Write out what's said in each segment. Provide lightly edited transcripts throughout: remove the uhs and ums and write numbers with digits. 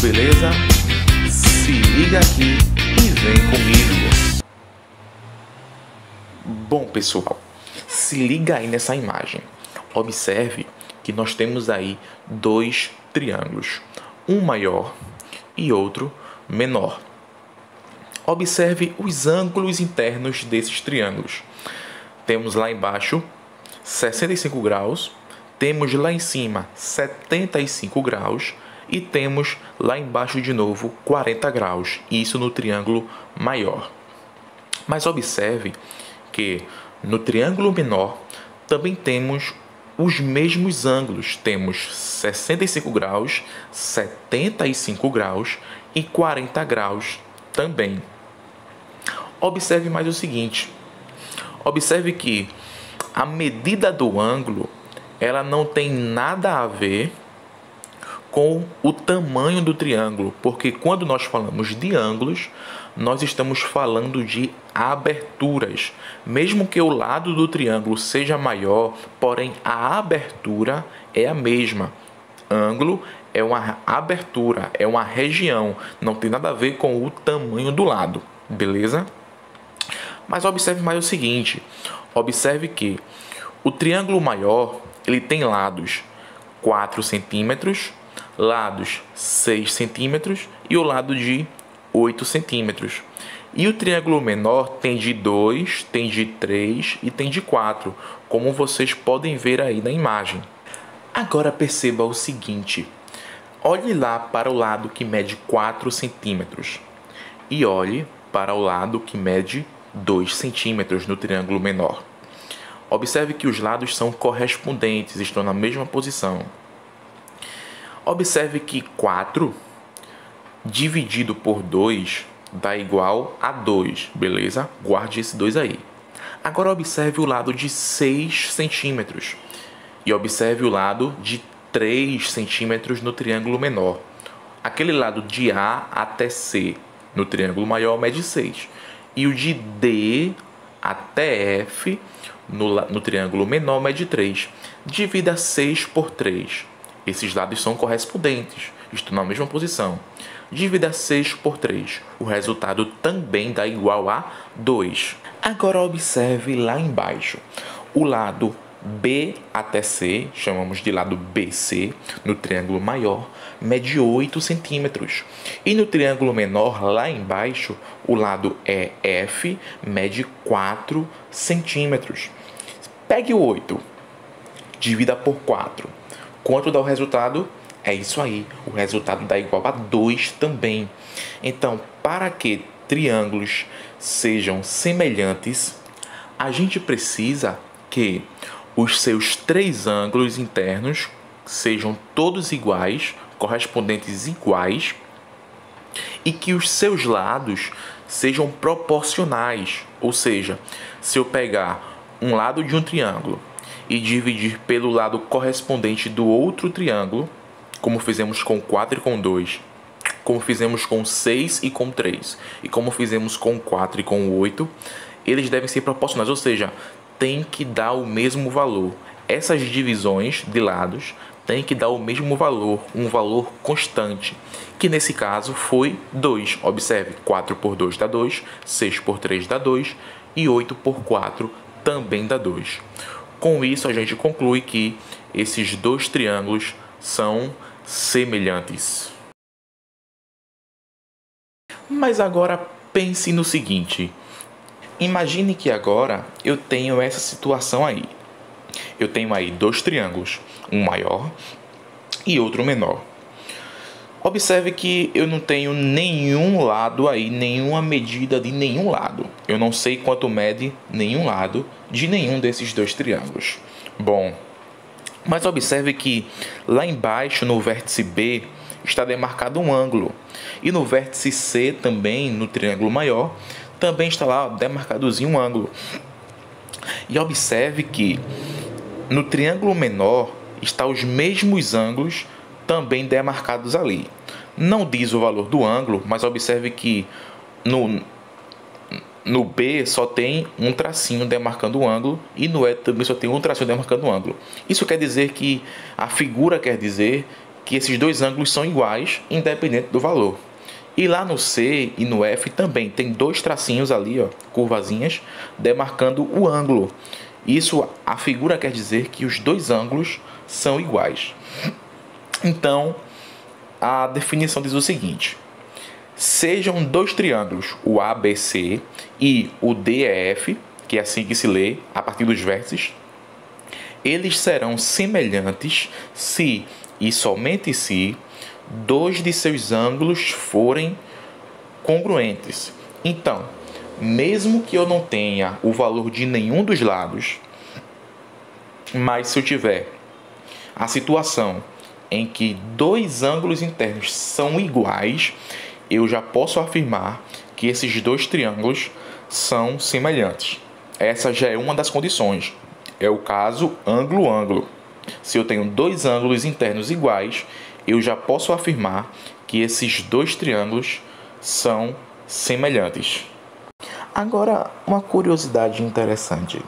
beleza? Se liga aqui e vem comigo. Bom, pessoal, se liga aí nessa imagem. Observe que nós temos aí dois triângulos, um maior e outro menor. Observe os ângulos internos desses triângulos. Temos lá embaixo 65 graus, temos lá em cima 75 graus e temos lá embaixo de novo 40 graus, isso no triângulo maior. Mas observe que no triângulo menor também temos os mesmos ângulos, temos 65 graus, 75 graus e 40 graus também. Observe mais o seguinte, observe que a medida do ângulo, ela não tem nada a ver com o tamanho do triângulo, porque quando nós falamos de ângulos, nós estamos falando de aberturas. Mesmo que o lado do triângulo seja maior, porém a abertura é a mesma. Ângulo é uma abertura, é uma região, não tem nada a ver com o tamanho do lado, beleza? Mas observe mais o seguinte, observe que o triângulo maior, ele tem lados 4 centímetros, lados 6 centímetros e o lado de 8 centímetros. E o triângulo menor tem de 2, tem de 3 e tem de 4, como vocês podem ver aí na imagem. Agora perceba o seguinte, olhe lá para o lado que mede 4 centímetros e olhe para o lado que mede 2 centímetros no triângulo menor. Observe que os lados são correspondentes, estão na mesma posição. Observe que 4 dividido por 2 dá igual a 2, beleza? Guarde esse 2 aí. Agora observe o lado de 6 centímetros e observe o lado de 3 centímetros no triângulo menor. Aquele lado de A até C no triângulo maior mede 6 e o de D até F no triângulo menor mede 3. Divida 6 por 3. Esses lados são correspondentes, estão na mesma posição. Divida 6 por 3. O resultado também dá igual a 2. Agora observe lá embaixo. O lado B até C, chamamos de lado BC, no triângulo maior, mede 8 centímetros. E no triângulo menor, lá embaixo, o lado EF mede 4 centímetros. Pegue o 8, divida por 4. Quanto dá o resultado? É isso aí, o resultado dá igual a 2 também. Então, para que triângulos sejam semelhantes, a gente precisa que os seus 3 ângulos internos sejam todos iguais, correspondentes iguais, e que os seus lados sejam proporcionais. Ou seja, se eu pegar um lado de um triângulo e dividir pelo lado correspondente do outro triângulo, como fizemos com 4 e com 2, como fizemos com 6 e com 3, e como fizemos com 4 e com 8, eles devem ser proporcionais, ou seja, tem que dar o mesmo valor. Essas divisões de lados têm que dar o mesmo valor, um valor constante, que nesse caso foi 2. Observe, 4 por 2 dá 2, 6 por 3 dá 2 e 8 por 4 também dá 2. Com isso, a gente conclui que esses dois triângulos são semelhantes. Mas agora pense no seguinte. Imagine que agora eu tenho essa situação aí. Eu tenho aí dois triângulos, um maior e outro menor. Observe que eu não tenho nenhum lado aí, nenhuma medida de nenhum lado. Eu não sei quanto mede nenhum lado de nenhum desses dois triângulos. Bom, mas observe que lá embaixo no vértice B está demarcado um ângulo. E no vértice C também, no triângulo maior, também está lá demarcadozinho um ângulo. E observe que no triângulo menor estão os mesmos ângulos também demarcados ali. Não diz o valor do ângulo, mas observe que no B só tem um tracinho demarcando o ângulo e no E também só tem um tracinho demarcando o ângulo. Isso quer dizer que a figura quer dizer que esses dois ângulos são iguais, independente do valor. E lá no C e no F também tem dois tracinhos ali, ó, curvazinhas, demarcando o ângulo. Isso, a figura quer dizer que os dois ângulos são iguais. Então, a definição diz o seguinte: sejam dois triângulos, o ABC e o DEF, que é assim que se lê, a partir dos vértices, eles serão semelhantes se, e somente se, dois de seus ângulos forem congruentes. Então, mesmo que eu não tenha o valor de nenhum dos lados, mas se eu tiver a situação em que dois ângulos internos são iguais, eu já posso afirmar que esses dois triângulos são semelhantes. Essa já é uma das condições. É o caso ângulo-ângulo. Se eu tenho dois ângulos internos iguais, eu já posso afirmar que esses dois triângulos são semelhantes. Agora, uma curiosidade interessante.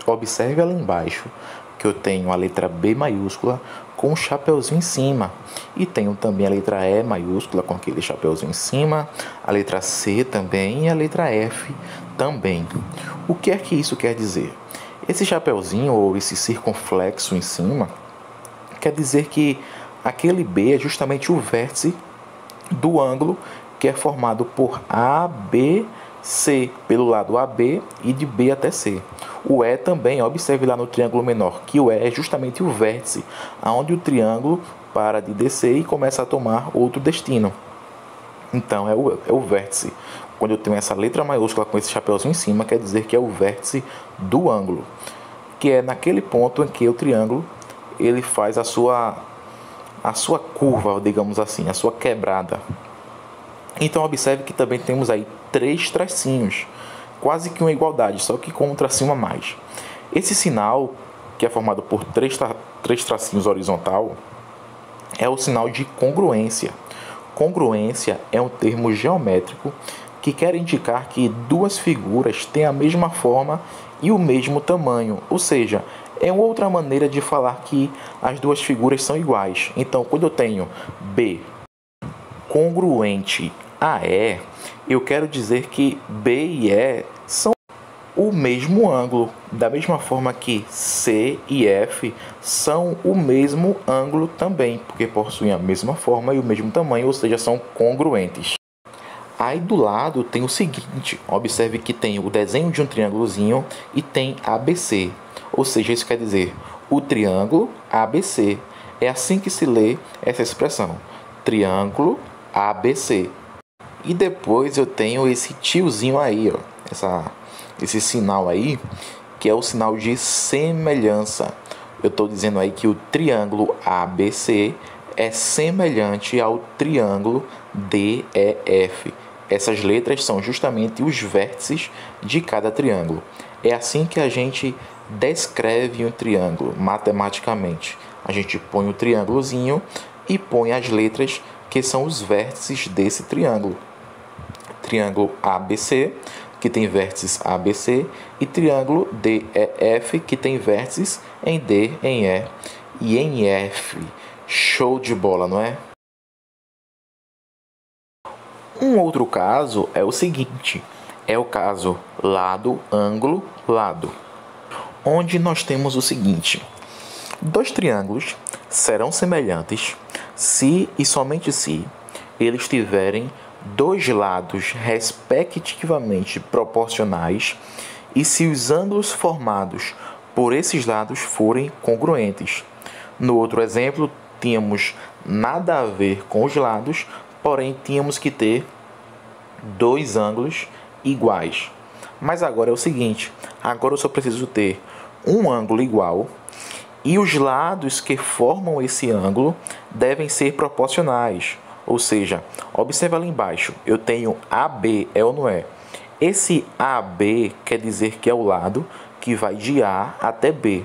Observe ali embaixo que eu tenho a letra B maiúscula com um chapeuzinho em cima. E tenho também a letra E maiúscula com aquele chapeuzinho em cima, a letra C também e a letra F também. O que é que isso quer dizer? Esse chapeuzinho ou esse circunflexo em cima quer dizer que aquele B é justamente o vértice do ângulo que é formado por ABC, pelo lado AB e de B até C. O E também, observe lá no triângulo menor, que o E é justamente o vértice, onde o triângulo para de descer e começa a tomar outro destino. Então, é o vértice. Quando eu tenho essa letra maiúscula com esse chapeuzinho em cima, quer dizer que é o vértice do ângulo, que é naquele ponto em que o triângulo ele faz a sua curva, digamos assim, a sua quebrada. Então observe que também temos aí três tracinhos, quase que uma igualdade, só que com um tracinho a mais. Esse sinal, que é formado por três tracinhos horizontal, é o sinal de congruência. Congruência é um termo geométrico que quer indicar que duas figuras têm a mesma forma e o mesmo tamanho, ou seja, é uma outra maneira de falar que as duas figuras são iguais. Então, quando eu tenho B congruente a E, eu quero dizer que B e E são o mesmo ângulo, da mesma forma que C e F são o mesmo ângulo também, porque possuem a mesma forma e o mesmo tamanho, ou seja, são congruentes. Aí do lado tem o seguinte, observe que tem o desenho de um triângulozinho e tem ABC, ou seja, isso quer dizer o triângulo ABC. É assim que se lê essa expressão, triângulo ABC. E depois eu tenho esse tiozinho aí, ó, esse sinal aí, que é o sinal de semelhança. Eu estou dizendo aí que o triângulo ABC é semelhante ao triângulo DEF. Essas letras são justamente os vértices de cada triângulo. É assim que a gente descreve um triângulo matematicamente. A gente põe o triângulozinho e põe as letras que são os vértices desse triângulo. Triângulo ABC, que tem vértices ABC, e triângulo DEF, que tem vértices em D, em E e em F. Show de bola, não é? Um outro caso é o seguinte, é o caso lado, ângulo, lado, onde nós temos o seguinte: dois triângulos serão semelhantes se e somente se eles tiverem dois lados respectivamente proporcionais e se os ângulos formados por esses lados forem congruentes. No outro exemplo, tínhamos nada a ver com os lados, porém tínhamos que ter dois ângulos iguais. Mas agora é o seguinte, agora eu só preciso ter um ângulo igual e os lados que formam esse ângulo devem ser proporcionais. Ou seja, observa ali embaixo, eu tenho AB, é ou não é? Esse AB quer dizer que é o lado que vai de A até B.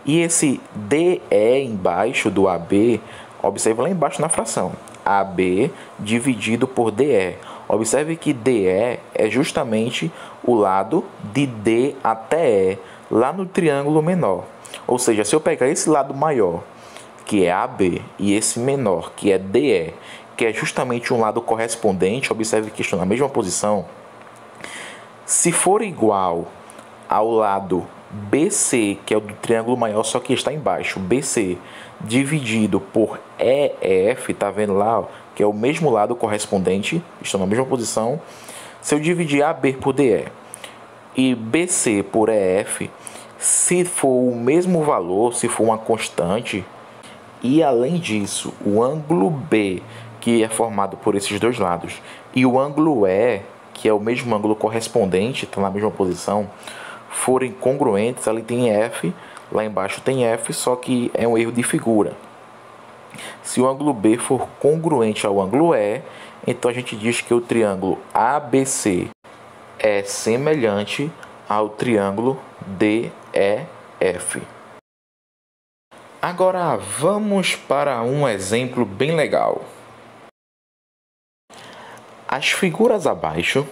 E esse DE embaixo do AB, observe lá embaixo na fração, AB dividido por DE. Observe que DE é justamente o lado de D até E, lá no triângulo menor. Ou seja, se eu pegar esse lado maior, que é AB, e esse menor, que é DE, que é justamente um lado correspondente, observe que estão na mesma posição, se for igual ao lado BC, que é o do triângulo maior, só que está embaixo, BC, dividido por EF, tá vendo lá, ó, que é o mesmo lado correspondente, estão na mesma posição. Se eu dividir AB por DE e BC por EF, se for o mesmo valor, se for uma constante, e além disso, o ângulo B, que é formado por esses dois lados, e o ângulo E, que é o mesmo ângulo correspondente, está na mesma posição, forem congruentes, ali tem F, lá embaixo tem F, só que é um erro de figura. Se o ângulo B for congruente ao ângulo E, então a gente diz que o triângulo ABC é semelhante ao triângulo DEF. Agora vamos para um exemplo bem legal. As figuras abaixo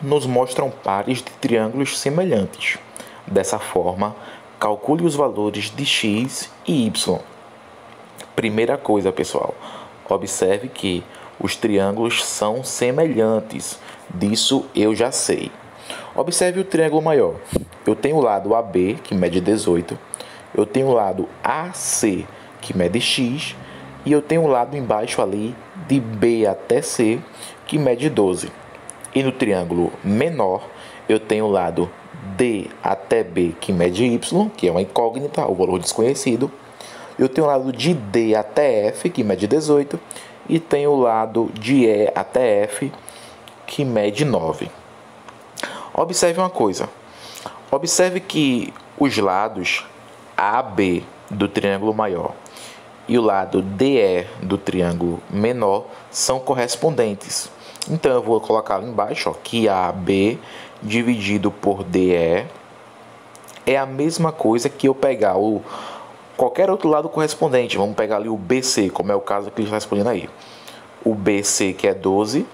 nos mostram pares de triângulos semelhantes. Dessa forma, calcule os valores de x e y. Primeira coisa, pessoal, observe que os triângulos são semelhantes. Disso eu já sei. Observe o triângulo maior. Eu tenho o lado AB, que mede 18. Eu tenho o lado AC, que mede x. E eu tenho o lado embaixo ali, de B até C, que mede 12. E no triângulo menor, eu tenho o lado D até B, que mede y, que é uma incógnita, o valor desconhecido. Eu tenho o lado de D até F, que mede 18. E tenho o lado de E até F, que mede 9. Observe uma coisa. Observe que os lados AB do triângulo maior e o lado DE do triângulo menor são correspondentes. Então eu vou colocar ali embaixo, ó, que AB dividido por DE é a mesma coisa que eu pegar qualquer outro lado correspondente. Vamos pegar ali o BC, como é o caso que ele está respondendo aí. O BC, que é 12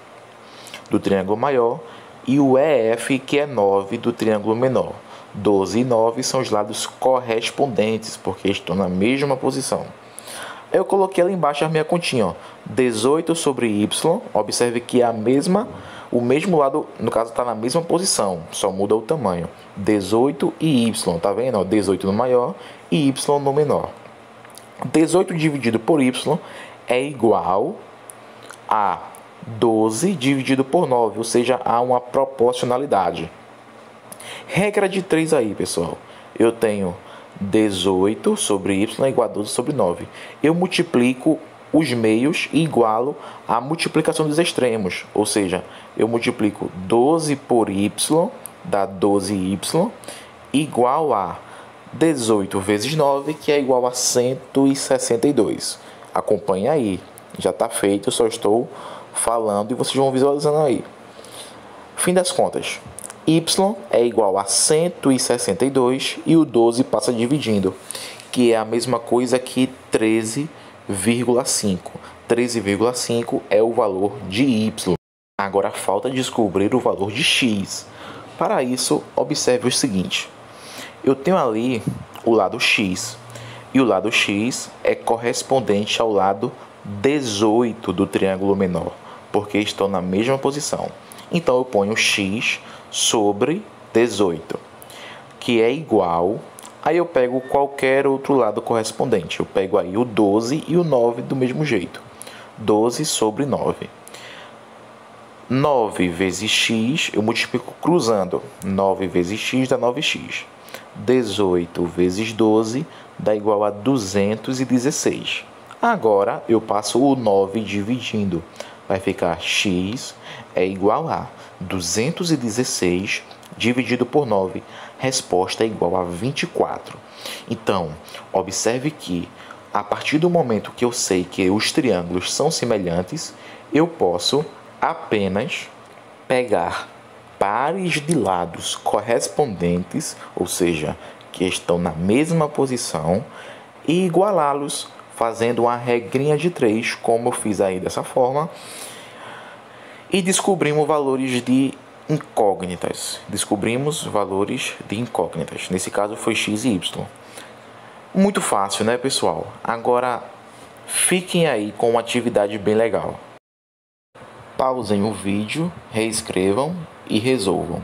do triângulo maior, e o EF, que é 9 do triângulo menor. 12 e 9 são os lados correspondentes, porque estão na mesma posição. Eu coloquei ali embaixo a minha continha, ó, 18 sobre y. Observe que é o mesmo lado, no caso está na mesma posição, só muda o tamanho. 18 e y, tá vendo? 18 no maior e y no menor. 18 dividido por y é igual a 12 dividido por 9, ou seja, há uma proporcionalidade. Regra de 3 aí, pessoal. Eu tenho 18 sobre y é igual a 12 sobre 9. Eu multiplico os meios e igualo a multiplicação dos extremos. Ou seja, eu multiplico 12 por y, dá 12y, igual a 18 vezes 9, que é igual a 162. Acompanhe aí. Já está feito, eu só estou falando e vocês vão visualizando aí. Fim das contas. Y é igual a 162 e o 12 passa dividindo, que é a mesma coisa que 13,5. 13,5 é o valor de Y. Agora falta descobrir o valor de X. Para isso, observe o seguinte. Eu tenho ali o lado X, e o lado X é correspondente ao lado 18 do triângulo menor, porque estão na mesma posição. Então eu ponho X sobre 18, que é igual, aí eu pego qualquer outro lado correspondente. Eu pego aí o 12 e o 9 do mesmo jeito. 12 sobre 9. 9 vezes x, eu multiplico cruzando. 9 vezes x dá 9x. 18 vezes 12 dá igual a 216. Agora eu passo o 9 dividindo. Vai ficar x é igual a 216 dividido por 9. Resposta é igual a 24. Então, observe que a partir do momento que eu sei que os triângulos são semelhantes, eu posso apenas pegar pares de lados correspondentes, ou seja, que estão na mesma posição, e igualá-los fazendo uma regrinha de 3, como eu fiz aí dessa forma, e descobrimos valores de incógnitas. Nesse caso foi x e y. Muito fácil, né, pessoal? Agora, fiquem aí com uma atividade bem legal. Pausem o vídeo, reescrevam e resolvam.